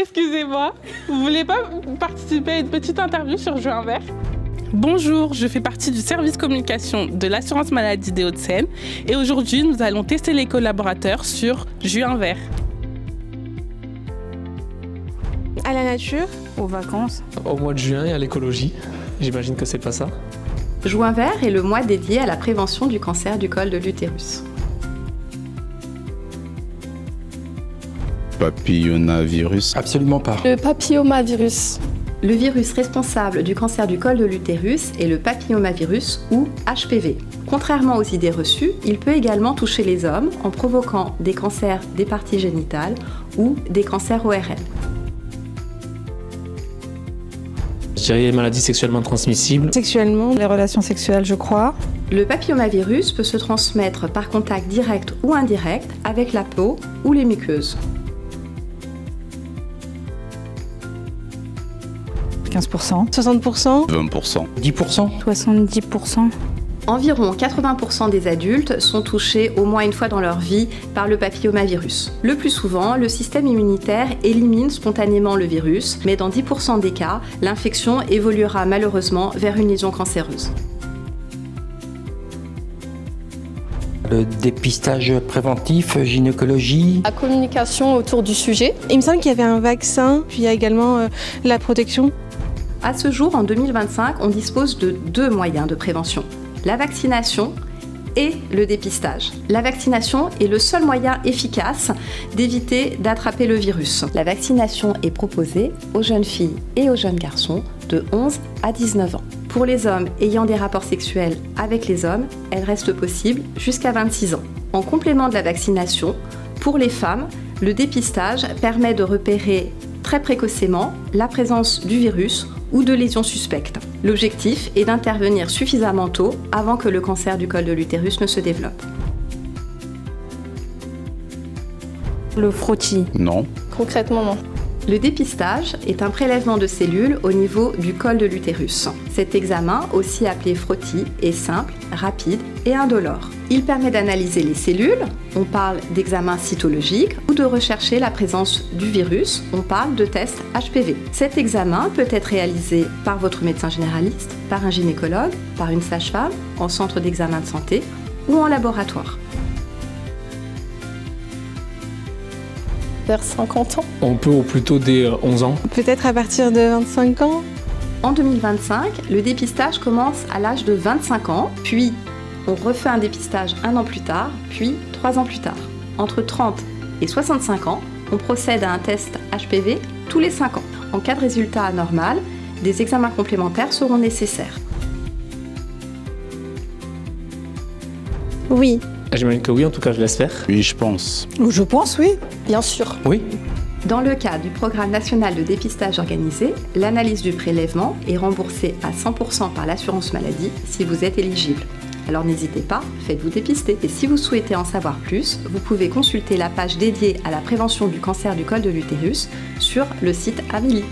Excusez-moi, vous voulez pas participer à une petite interview sur Juin Vert? Bonjour, je fais partie du service communication de l'assurance maladie des Hauts-de-Seine et aujourd'hui nous allons tester les collaborateurs sur Juin Vert. À la nature, aux vacances. Au mois de juin et à l'écologie, j'imagine que c'est pas ça. Juin Vert est le mois dédié à la prévention du cancer du col de l'utérus. Papillomavirus. Absolument pas. le papillomavirus. Le virus responsable du cancer du col de l'utérus est le papillomavirus ou HPV. Contrairement aux idées reçues, il peut également toucher les hommes en provoquant des cancers des parties génitales ou des cancers ORL. Je dirais les maladies sexuellement transmissibles. Sexuellement, les relations sexuelles, je crois. Le papillomavirus peut se transmettre par contact direct ou indirect avec la peau ou les muqueuses. 15%. 60%. 20%. 10%. 70%. Environ 80% des adultes sont touchés au moins une fois dans leur vie par le papillomavirus. Le plus souvent, le système immunitaire élimine spontanément le virus, mais dans 10% des cas, l'infection évoluera malheureusement vers une lésion cancéreuse. Le dépistage préventif, gynécologie. La communication autour du sujet. Il me semble qu'il y avait un vaccin, puis il y a également la protection. À ce jour, en 2025, on dispose de 2 moyens de prévention: la vaccination et le dépistage. La vaccination est le seul moyen efficace d'éviter d'attraper le virus. La vaccination est proposée aux jeunes filles et aux jeunes garçons de 11 à 19 ans. Pour les hommes ayant des rapports sexuels avec les hommes, elle reste possible jusqu'à 26 ans. En complément de la vaccination, pour les femmes, le dépistage permet de repérer très précocement la présence du virus ou de lésions suspectes. L'objectif est d'intervenir suffisamment tôt avant que le cancer du col de l'utérus ne se développe. Le frottis. Non. Concrètement, non. Le dépistage est un prélèvement de cellules au niveau du col de l'utérus. Cet examen, aussi appelé frottis, est simple, rapide et indolore. Il permet d'analyser les cellules, on parle d'examen cytologique, ou de rechercher la présence du virus, on parle de test HPV. Cet examen peut être réalisé par votre médecin généraliste, par un gynécologue, par une sage-femme, en centre d'examen de santé ou en laboratoire. Vers 50 ans. On peut au plus tôt dès 11 ans. Peut-être à partir de 25 ans. En 2025, le dépistage commence à l'âge de 25 ans, puis on refait un dépistage 1 an plus tard, puis 3 ans plus tard. Entre 30 et 65 ans, on procède à un test HPV tous les 5 ans. En cas de résultat anormal, des examens complémentaires seront nécessaires. Oui. J'imagine que oui, en tout cas je l'espère. Oui, je pense. Je pense, oui. Bien sûr. Oui. Dans le cas du programme national de dépistage organisé, l'analyse du prélèvement est remboursée à 100% par l'assurance maladie si vous êtes éligible. Alors n'hésitez pas, faites-vous dépister. Et si vous souhaitez en savoir plus, vous pouvez consulter la page dédiée à la prévention du cancer du col de l'utérus sur le site Amélie.